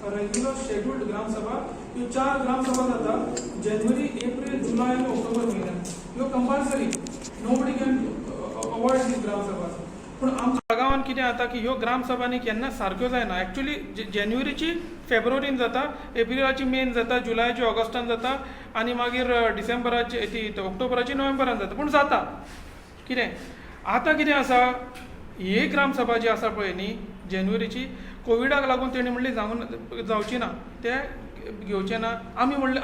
Regular scheduled ग्रामसभा ह्यो 4 ग्रामसभा जाता जानेवारी, April, जुलै आणि ऑक्टोबर म्हयन्यात. ह्यो कंपल्सरी, नोबडी कॅन अवॉइड दीस ग्रामसभा. पूण आमच्या गांवांत कितें जाता की ह्यो ग्रामसभांनी केन्ना सारक्यो जायना. एक्चुअली जानेवारीची फेब्रुवारीन जाता, एप्रिलाची मेन जाता, जुलयाची ऑगस्टान जाता आणि मागीर डिसेंबराची ती ऑक्टोबराची नोव्हेंबरान जाता. पूण जाता कितें आतां कितें आसा, ही ग्रामसभा जी आसा पळय न्ही जानेवारीची, कोविडाक लागून तेणी म्हणली जावची ना, ते घेवचे ना. आमी म्हणलें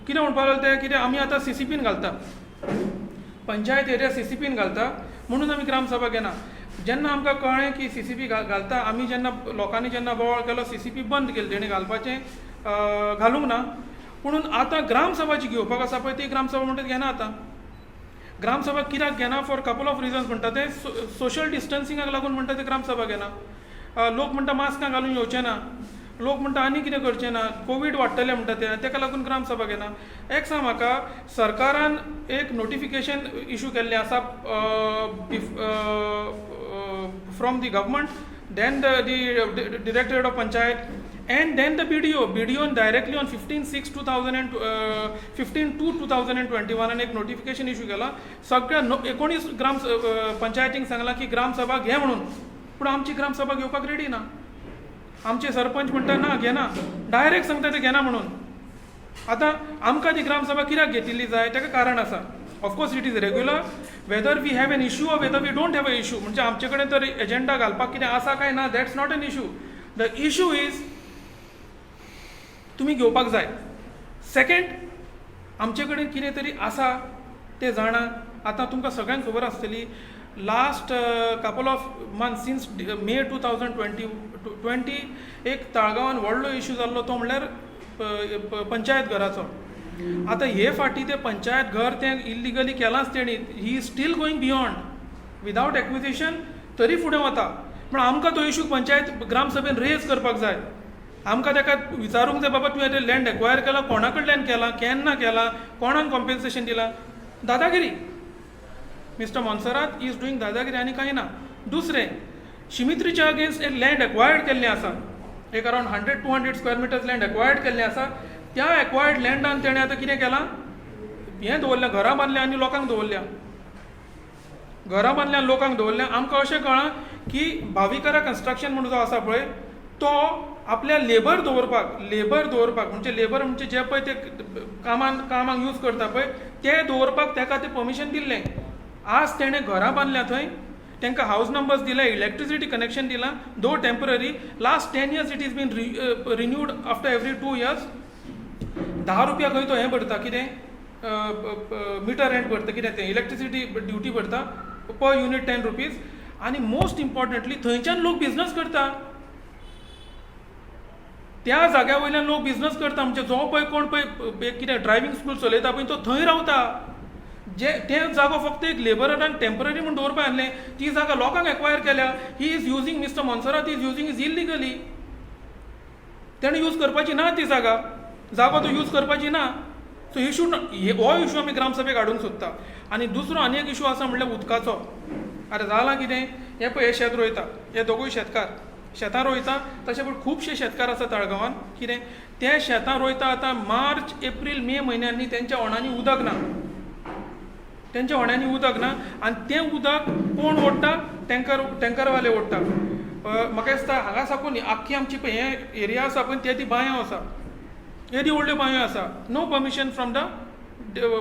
कितें म्हणपाक लागले ते, कितें आमी आतां CCPन घालता, पंचायत एरिया CCPन घालता, म्हणून आमी ग्रामसभा घेना. जेन्ना आमकां कळ्ळें की CCP घालता, आमी जेन्ना लोकांनी जेन्ना बोवाळ केलो, CCP बंद केली, तेणी घालपाचें घालूंक ना. म्हणून आतां ग्रामसभा जी घेवपाक आसा पळय ती ग्रामसभा म्हणटा ती घेना. आतां ग्रामसभा कित्याक घेना, फॉर कपल ऑफ रिजन्स म्हणटा ते. सोशल डिस्टन्सिंगाक लागून म्हणटा ते ग्रामसभा घेना. लोक म्हणटा मास्कां घालून येवचे ना, लोक म्हणटा आनी कितें करचें ना, कोवीड वाडटलें म्हणटा ते, ताका लागून ग्रामसभा घेना. एक सांग म्हाका, सरकारान एक नोटिफिकेशन इशू केल्लें आसा from the government, then the directorate of panchayat, and then the BDO directly on 15/6/2021 आणि एक नोटिफिकेशन इशू केला. सगळ्या 19 ग्राम पंचायतींक सांगला की ग्रामसभा घे म्हणून. पूण आमची ग्रामसभा घेवपाक रेडी ना. आमचे सरपंच म्हणटा ना घेना, डायरेक्ट सांगता ते घेना म्हणून. आतां आमकां ती ग्रामसभा कित्याक घेतिल्ली जाय, ताका कारण आसा. Of course it is regular, whether we have an issue or whether we don't have a issue. म्हणजे आमचे कडेन तर एजेंडा घालपाक कितें आसा काय ना, that's not an issue. The issue is तुमी घेवपाक जाय. सेकंड, आमचे कडेन कितें तरी आसा ते जाणा. आतां तुमकां सगळ्यांक खबर आसतली, last couple of month since May 2020 एक ताळगांवान व्हडलो इशू जाल्लो, तो म्हणल्यार पंचायत घराचो. आतां हे फाटी ते पंचायत घर तें इल्लिगली केलांच तेणी. He is steel going beyond without acquisition, तरी फुडें वता. पूण आमकां तो इशू पंचायत ग्रामसभेन रेज करपाक जाय. आमकां ताका विचारूंक जाय, बाबा तुवें ते लँड एक्वायर केला, कोणा कडल्यान केला, केन्ना केला, कोणाक कॉम्पेन्सेशन दिला. दादागिरी. मिस्टर मोन्सेरात इज डुईंग दादागिरी आनी कांय ना. दुसरें, शिमित्रीच्या अगेन्स्ट एक लँड एक्वायर्ड केल्लें आसा, एक around 100-200 square metres land acquired केल्लें आसा. त्या एक्वायर्ड लँडान तेणें आतां कितें केलां, हें दवरलें, घरां बांदल्या आनी लोकांक दवरल्या. घरां बांदल्या लोकांक दवरल्या. आमकां अशें कळ्ळां की भाविकारा कन्स्ट्रक्शन म्हणून जो आसा पळय, तो आपल्या लेबर दवरपाक म्हणजे लेबर म्हणजे जे पळय ते कामाक यूज करता पळय ते दवरपाक ताका तें परमिशन दिल्लें. आज तेणें घरां बांदल्या थंय, तांकां हावज नंबर्स दिले, इलेक्ट्रिसिटी कनेक्शन दिलां, दो temporary. Last 10 years it is been renewed after every 2 years. 10 रुपया खंय तो हें भरता, कितें मिटर रेंट भरता, कितें तें इलेक्ट्रिसिटी ड्युटी भरता, पर युनिट 10 rupees. आनी मोस्ट इम्पॉर्टंटली थंयच्यान लोक बिझनस करता. त्या जाग्या वयल्यान लोक बिझनस करता. म्हणजे जो पळय कोण पळय कितें ड्रायव्हिंग स्कूल चलयता पळय तो थंय रावता. तें जागो फक्त एक लेबरांक टेम्पररी म्हणून दवरपाक आहलें, ती जागा लोकांक एक्वायर केल्या. He is using, mister Monserrate is using is illegally. तेणें यूज करपाची ना ती जागो तो यूज करपाची ना. सो इशू हो इशू आमी ग्रामसभेक हाडूंक सोदता. आनी दुसरो आनी एक इशू आसा म्हणल्यार उदकाचो. आतां जालां कितें, हे पळय हे शेत रोयता, हे दोगूय शेतकार शेतां रोयता. तशें पूण खुबशे शेतकार आसा ताळगांवान, कितें ते शेतां रोयता. आतां मार्च, एप्रील, मे म्हयन्यांनी तेंच्या होणांनी उदक ना, आनी तें उदक कोण ओडटा, टँकरवाले ओडटा. म्हाका दिसता हांगा साकून आख्खी आमची पळय हे एरिया आसा पळय ते ती बांयो आसा, येदी व्हडल्यो बांयो आसा. No permission from the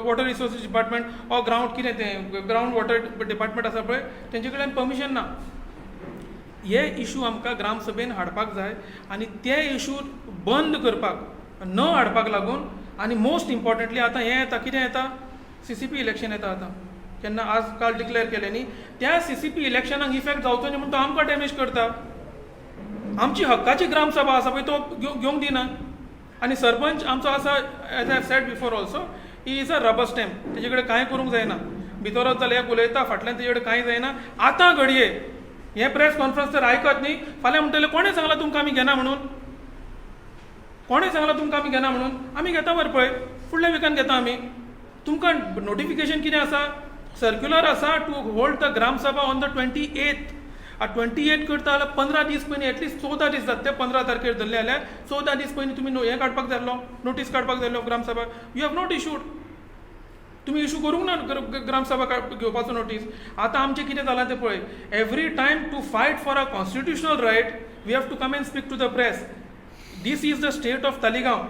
water resources department or ground कितें तें ग्रावंड वॉटर डिपार्टमेंट आसा पळय तेंचे कडेन परमिशन ना. हे इशू आमकां ग्रामसभेन हाडपाक जाय आनी ते इशू बंद करपाक न हाडपाक लागून. आनी मोस्ट इम्पॉर्टंटली आतां हें येता, कितें येता, CCP इलेक्शन येता. आतां केन्ना आज काल डिक्लेअर केलें न्ही, त्या CCP इलेक्शनाक इफेक्ट जावचो न्ही म्हणून तो आमकां डॅमेज करता. आमची हक्काची ग्रामसभा आसा पळय तो घेवंक दिना. आनी सरपंच आमचो आसा, as I said before also, he is a rubber stamp. तेजे कडेन कांय करूंक जायना. भितरच जाल्यार एक उलयता, फाटल्यान तेजे कडेन कांय जायना. आतां घडये हे प्रेस कॉन्फरन्स तर आयकत न्ही, फाल्यां म्हणटले कोणें सांगलां तुमकां आमी घेना म्हणून, आमी घेता मरे पळय, फुडल्या विकान घेता आमी. तुमकां नोटिफिकेशन कितें आसा, सर्क्युलर आसा to hold the gram sabha on the 28th 28 करता जाल्यार 15 दीस पयलीं एटलीस्ट 14 दीस जाता ते 15 तारखेर धरले जाल्यार 14 दीस पयलीं तुमी हें काडपाक जाय आसलो, नोटीस काडपाक जाय आसलो gram sabha. You have not issued. तुमी इशू करूंक ना ग्रामसभा घेवपाचो नोटीस. आतां आमचें कितें जालां तें पळय. Every time to fight for a constitutional right we have to come and speak to the press. This is the state of Taleigao.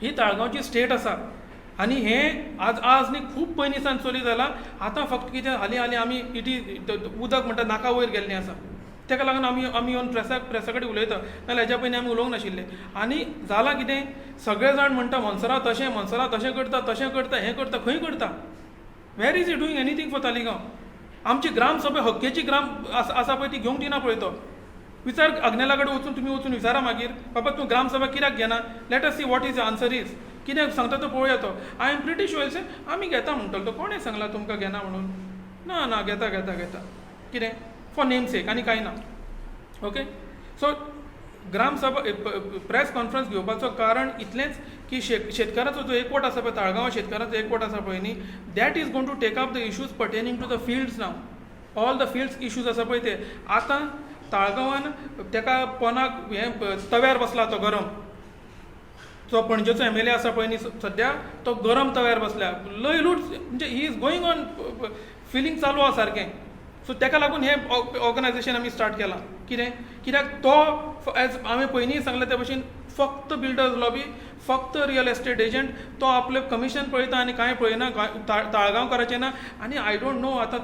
ही ताळगांवची स्टेट आसा आनी हें आज न्ही खूब पयलींसान चली जालां. आतां फक्त कितें हालीं आमी उदक म्हणटा नाका वयर गेल्लीं आसा. ताका लागून आमी येवन प्रेसा कडेन उलयता, नाजाल्यार हेज्या पयलीं आमी उलोवंक नाशिल्ले. आनी जालां कितें, सगळे जाण म्हणटा मनसरा तशें करता, हें करता, खंय करता. Where is he doing anything for Taleigao. आमची ग्रामसभा हक्केची ग्राम आसा पळय ती घेवंक दिना पळय तो. विचार अग्नेला कडेन वचून विचारा मागीर, बाबा तूं ग्रामसभा कित्याक घेना. Let us see what is the answer is. कितें सांगता तो पळोवया तो. आय एम प्रिटी शुअर से आमी घेता म्हणटलो तो. कोणें सांगला तुमकां घेना म्हणून. ना घेता कितें फॉर नेम सेक आनी कांय ना. ओके. सो ग्रामसभा प्रेस कॉन्फरन्स घेवपाचो कारण इतलेंच की शेतकाराचो जो एकवट आसा पळय, ताळगांव शेतकाराचो एकवट आसा पळय न्ही, that is going to take up the issues pertaining to the fields नाव. ऑल द फिल्ड्स इश्यूज आसा पळय ते. आतां ताळगांवान ताका पोनाक हें तव्यार बसला तो गरम. जो पणजेचो एम एल ए आसा पळय न्ही सद्या, तो गरम तव्यार बसल्या. लय लूट म्हणजे he is going on filling चालू आसा सारकें. सो ताका लागून हें ऑर्गनायजेशन आमी स्टार्ट केलां. कित्याक तो एज हांवें पयलीं सांगलें ते भशेन फक्त बिल्डर्स लॉबी, फक्त रियल एस्टेट एजंट. तो आपलें कमिशन पळयता आनी कांय पळयना, ताळगांवकाराचें ना. आनी आय डोंट नो आतां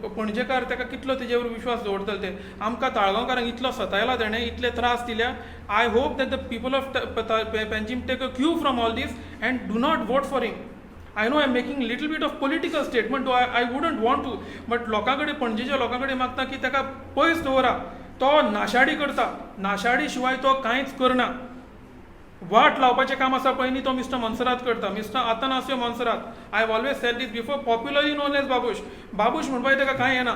पणजेकार ताका कितलो तेजे वर विश्वास दवरतले ते. आमकां ताळगांवकारांक इतलो सतायला ताणें, इतले त्रास दिल्या. I hope that the people of Panjim take a cue from all these and do not vote for him. I know I am making little bit of political statement, I wouldn't want to, but लोकां कडेन पणजेच्या लोकां कडेन मागता की ताका पयस दवरा. तो नाशाडी करता. नाशाडी शिवाय तो कांयच करना. वाट लावपाचें काम आसा पळय न्ही तो मिस्टर मनसरात करता. Mr Atanasio Monserrate. I have always said this before, popularly known as Babush. Babush म्हणपाक ताका कांय येना.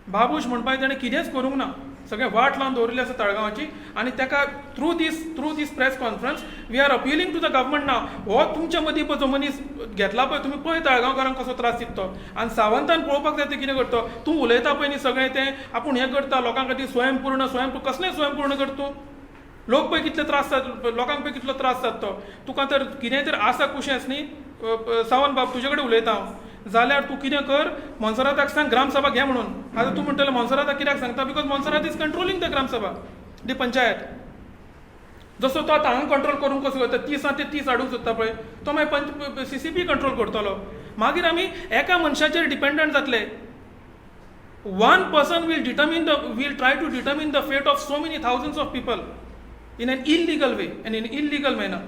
बाबूश म्हणपाक ताणें कितेंच करूंक ना. सगळें वाट लावन दवरिल्ली आसा ताळगांवाची. आनी ताका through this press conference we are appealing to the government now. हो तुमच्या मदीं जो मनीस घेतला पळय, तुमी पळय ताळगांवकारांक कसो त्रास दिता तो. आनी सावंतान पळोवपाक जाय ते कितें करता. तूं उलयता पळय न्ही सगळें तें आपूण हें करता लोकां खातीर स्वयंपूर्ण कसलें स्वयंपूर्ण करता तूं. लोक पळय कितले त्रास जाता, लोकांक पळय कितलो त्रास जाता तो. तुका तर कितेंय तर आसा कुशेंच न्ही. सावंत बाब तुजे कडेन उलयता हांव. जाल्यार तूं कितें कर, मनसराताक सांग ग्रामसभा घे म्हणून. आतां तूं म्हणटलें मनसराताक कित्याक सांगता, बिकॉज मनसरात इज कंट्रोलिंग द ग्रामसभा, दी पंचायत. जसो तो आतां हांगा कंट्रोल करूंक कसो करता, 30 ते 30 हाडूंक सोदता पळय, तो मागीर CCP कंट्रोल करतलो. मागीर आमी एका मनशाचेर डिपेंडंट जातले. One person will try to determine the fate of so many thousands of people in an illegal way and in an illegal manner.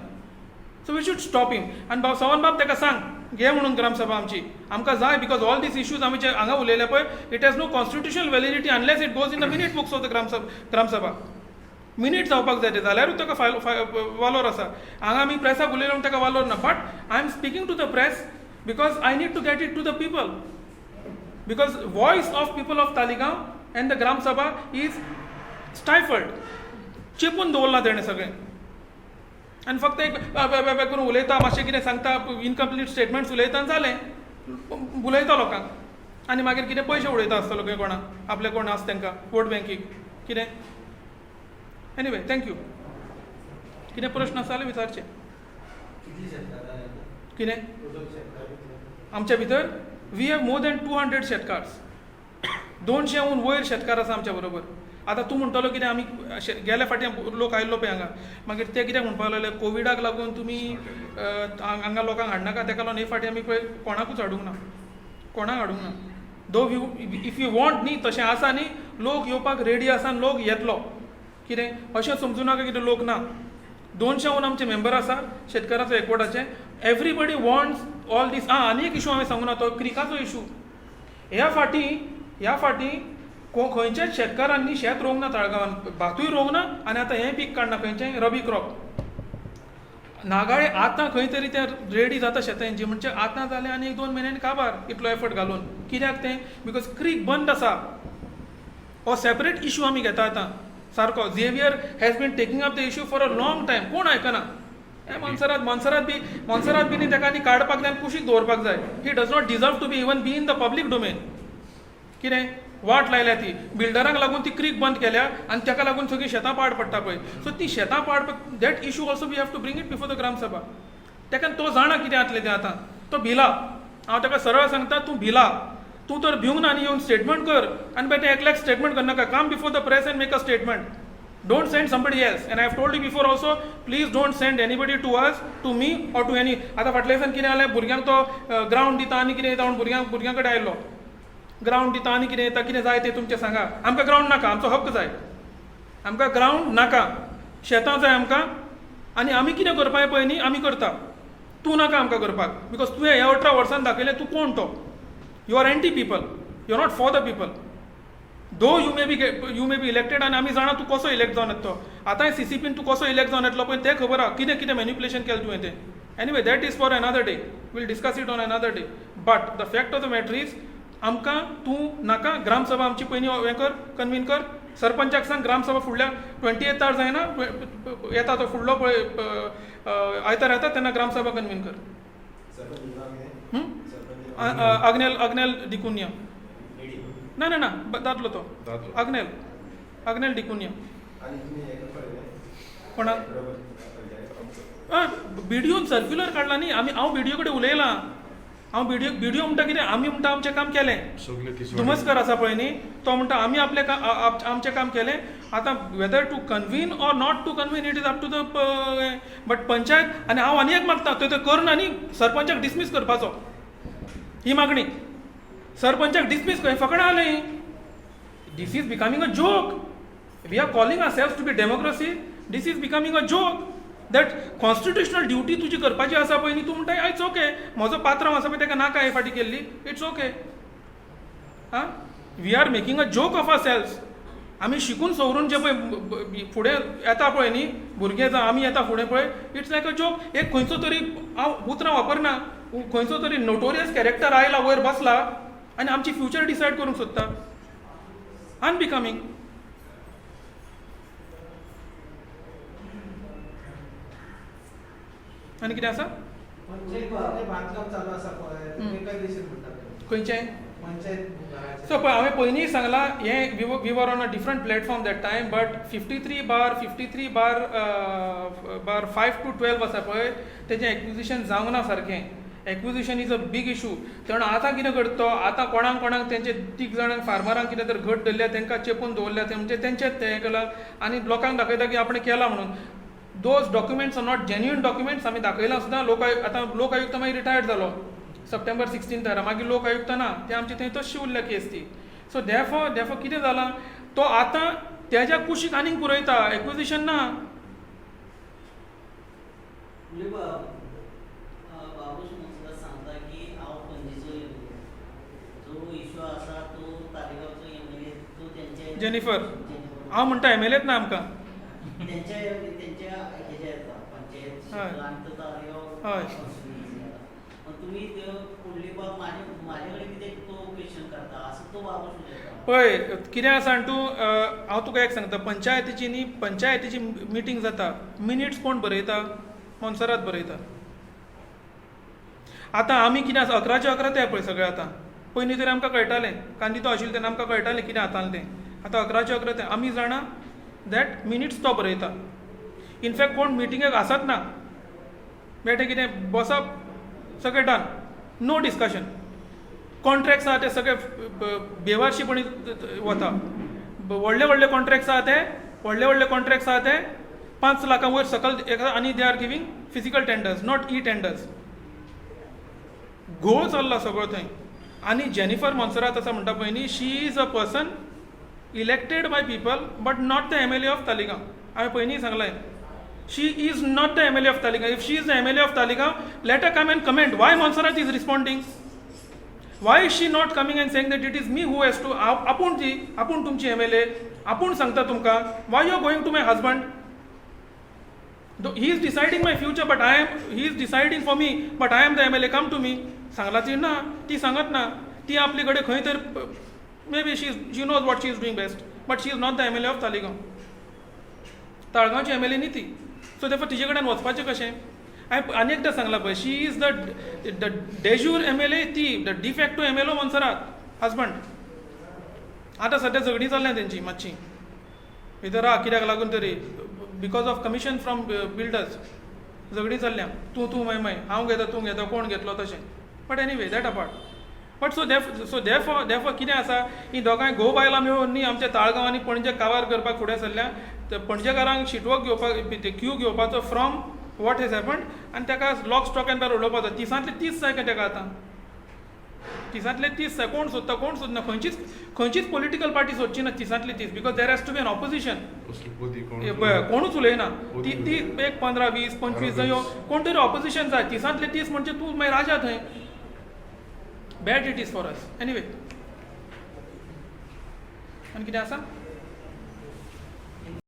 So we should stop him. And Sawant बाब ताका सांग घे म्हणून ग्रामसभा आमकां जाय, बिकॉज ऑल दीस इश्यूज आमी जे हांगा उलयले पळय, it has no constitutional validity unless it goes in the minute books of the gram sabha. Minute जावपाक जाय ते, जाल्यारूच ताका वालोर आसा. हांगा आमी प्रेसाक उलयलो म्हणून ताका वालोर ना. But I am speaking to the press because I need to get it to the people. Because voice of people of Taleigao and the gram sabha is stifled. चिपून दवरला ताणें सगळें. आनी फक्त एक करून उलयता, मातशें कितें सांगता, इनकम्प्लीट स्टेटमेंट्स उलयता आनी जालें. उलयता लोकांक आनी मागीर कितें पयशे उडयता आसतलो खंय कोणाक, आपले कोण आसा तांकां वोट बँकीक कितें. Anyway thank you. कितें प्रश्न आसा जाल्यार विचारचे. कितें आमच्या भितर वी हॅव मोर दॅन 200 शेतकार्स. 200 वयर शेतकार आसा आमच्या बरोबर. आतां तूं म्हणटलो कितें, आमी गेल्या फाटीं लोक आयिल्लो पळय हांगा, मागीर ते कित्याक म्हणपाक लागले कोविडाक लागून तुमी हांगा लोकांक हाडनाका, ताका लागून हे फाटीं आमी पळय कोणाकूच हाडूंक ना. दो इफ यू वॉन्ट न्ही तशें आसा न्ही, लोक येवपाक रेडी आसा आनी लोक येतलो. कितें अशें समजूं नाका कितें लोक ना. 200 आमचे मेंबर आसा शेतकाराचो एकवटाचे. Everybody wants all this. आनी एक इशू हांवें सांगूं ना, तो क्रिकाचो इशू. ह्या फाटीं खंयच्याच शेतकारांनी शेत रोवंक ना ताळगांवान, भातूय रोवंक ना आनी आतां हें पीक काडना खंयचें रबी क्रॉप. नागाळे आतां खंय तरी तें रेडी जाता शेतांची, म्हणजे आतां जालें आनी 1-2 म्हयन्यांनी काबार इतलो एफर्ट घालून. कित्याक तें, बिकॉज क्रीक बंद आसा. हो सेपरेट इशू आमी घेता आतां सारको. Xavier has been taking up the issue for a long time. कोण आयकना. हे मनसरात बी न्ही ताका आनी काडपाक जाय आनी कुशीक दवरपाक जाय. He does not deserve to be even be in the public domain. कितें वाट लायल्या ती बिल्डरांक लागून ती क्रीक बंद केल्या आनी ताका लागून सगळीं शेतां पाड पडटा पळय. सो ती शेतां पाड that issue also we have to bring it before the gram sabha. ताका तो जाणा कितें जातलें तें आतां. तो भिला. हांव ताका सरळ सांगता तूं भिला. तूं तर भिवूंक ना आनी येवन स्टेटमेंट कर आनी बेटे एकल्याक स्टेटमेंट करनाका. Come before the press and make a statement. Don't send somebody else. And I have told you before also, please don't send anybody to us, to me or to any. आता फाटल्या दिसान कितें जालें भुरग्यांक तो ground दिता आनी कितें दिता म्हणून भुरग्यां कडेन आयलो. ग्रावंड दिता आनी कितें दिता कितें जाय तें तुमचें सांगा. आमकां ग्रावंड नाका, आमचो हक्क जाय. आमकां ग्रावंड नाका. शेतां जाय आमकां आनी आमी कितें करपाक पळय न्ही आमी करता. तूं नाका आमकां करपाक. बिकॉज तुवें ह्या 18 वर्सान दाखयलें तूं कोण तो. You are anti people. You are not for the people. Though you may be elected आनी आमी जाणा तूं कसो इलेक्ट जावन येतो. आतांय CCPन तूं कसो इलेक्ट जावन येतलो पळय तें खबर आहा कितें कितें मॅन्युपुलेशन केलें तुवें तें. Anyway that is for another day. We'll discuss it on another day. But the fact of the matter is आमकां तूं नाका. ग्रामसभा आमची पयलीं हें कर कन्वीन कर. सरपंचाक सांग ग्रामसभा फुडल्या 28 जायना येता तो फुडलो पळय आयतार येता तेन्ना ग्रामसभा कन्वीन कर. अग्नेल दिकुनिया ना ना ना जातलो तो अग्नेल डिकुनिया कोणाक व्हिडिओन सर्क्युलर काडला न्ही आमी. हांव व्हिडिओ कडेन उलयलां. हांव व्हिडिओ म्हणटा कितें आमी म्हणटा आमचें काम केलें. दुमस्कर आसा पळय न्ही तो म्हणटा आमी आमचें काम केलें. आतां whether to convene or not to convene it is up to the but panchayat. आनी हांव आनी एक मागता तो करना न्ही सरपंचाक डिसमीस करपाचो ही मागणी. सरपंचाक डिसमीस कर फकाणां जालें. This is becoming a joke. We are calling ourselves to be democracy. This is becoming a joke. That constitutional duty तुजी करपाची आसा पळय न्ही तूं म्हणटा इट्स ओके. म्हजो पात्रांव आसा पळय ताका नाका हे फाटी केल्ली it's okay. Ah we are making a joke of ourselves. आमी शिकून सवरून जे पळय फुडें येता पळय न्ही भुरगे जावं आमी येता फुडें पळय इट्स लायक अ जोक. एक खंयचो तरी हांव उतरां वापरना खंयचो तरी नोटोरियस कॅरेक्टर आयला वयर बसला आनी आमची फ्युचर डिसायड करूंक सोदता. अनबिकमींग. आनी कितें आसा खंयचें सो पळय हांवें पयलींच सांगलां हें we were on a different platform that time. But 53/5 to 12 आसा पळय तेजें एक्विजिशन जावंक ना सारकें. Acquisition is a big issue. तेन्ना आतां कितें करता तो आतां कोणाक तेंचे 3 जाणांक फार्मरांक कितें तर घट धरल्या तांकां चेपून दवरल्या ते म्हणजे तेंचेच तें केलां आनी लोकांक दाखयता की आपणें केलां म्हणून. Those documents are not genuine documents. आमी दाखयलां सुद्दां. आतां लोक आयुक्त मागीर रिटायर्ड जालो सप्टेंबर 16 मागीर लोक आयुक्त ना ते आमचे थंय तशी उरल्या केस ती. सो देफो कितें जालां तो आतां तेज्या कुशीक आनीक पुरयता. एक्विजिशन ना. जेनिफर हांव म्हणटा MLAच ना आमकां. हय पळय कितें आसा जाण तूं हांव तुका एक सांगता पंचायतीची मिटींग जाता मिनिट्स कोण बरयता मोन्सरात बरयता. आतां आमी कितें आसा 11चे तें पळय सगळें. आतां पयलीं तरी आमकां कळटालें कांदितो आशिल्लो तेन्ना आमकां कळटालें कितें जातालें तें. आतां 11चे तें आमी जाणा दॅट मिनिट्स तो बरयता. इनफॅक्ट कोण मिटिंगेक आसत ना बेटे कितें बसप सगळें डन. No discussion. कॉन्ट्रॅक्ट्स आहा ते सगळे बेवारशीपणी वता. व्हडले कॉन्ट्रॅक्ट्स आहा ते 5 लाखां वयर सकयल आनी they are giving physical tenders not tenders. घोळ चल्ला सगळो थंय. आनी जेनिफर मोन्सरात आसा म्हणटा पळय न्ही she is a person elected by people but not the MLA of Taleigao. हांवें पयलीं सांगलें she is not the MLA of Taleigao. If she is the MLA of Taleigao let her come and comment why Monserrat is responding. Why is she not coming and saying that it is me who has to आपूण तुमची MLA आपूण सांगता तुमकां. why you are going to my husband. he is deciding my future but he is deciding for me but I am the MLA. come to me. सांगला ती ना ती सांगत ना. ती आपली कडेन खंय तर may be she knows what she is doing best but she is not the MLA of Taleigao. ताळगांवची MLA न्ही ती. सो देफॉर तिचे कडेन वचपाचें कशें. हांवें आनी एकदां सांगलां पळय शी इज द डेज्यूर MLA ती द डिफॅक्टो MLA मोन्सरात हजबंड. आतां सध्या झगडीं चल्ल्या तेंची मातशी भितर राव कित्याक लागून तरी because of commission from builders झगडीं चल्ल्या तूं माय हांव घेता तूं घेता कोण घेतलो तशें but anyway that apart but so देफॉर कितें आसा ही दोगांय घोव बायलां मेळून न्ही आमच्या ताळगांव आनी पणजे काबार करपाक फुडें सरल्या तर पणजेकारांक शिटवक घेवपाक क्यू घेवपाचो फ्रॉम वॉट हेज हॅपन्ड आनी ताका लॉक स्टॉक एंड बार उडोवपाचो 30 जाय काय ताका आतां 30 जाय कोण सोदना खंयचीच पॉलिटिकल पार्टी सोदची ना 30 because there has to be an opposition कोणूच उलयना ती एक 15 20 25 जायो कोण तरी ऑपोजिशन जाय 30 म्हणजे तूं मागीर राजा थंय bad it is for us anyway आनी कितें आसा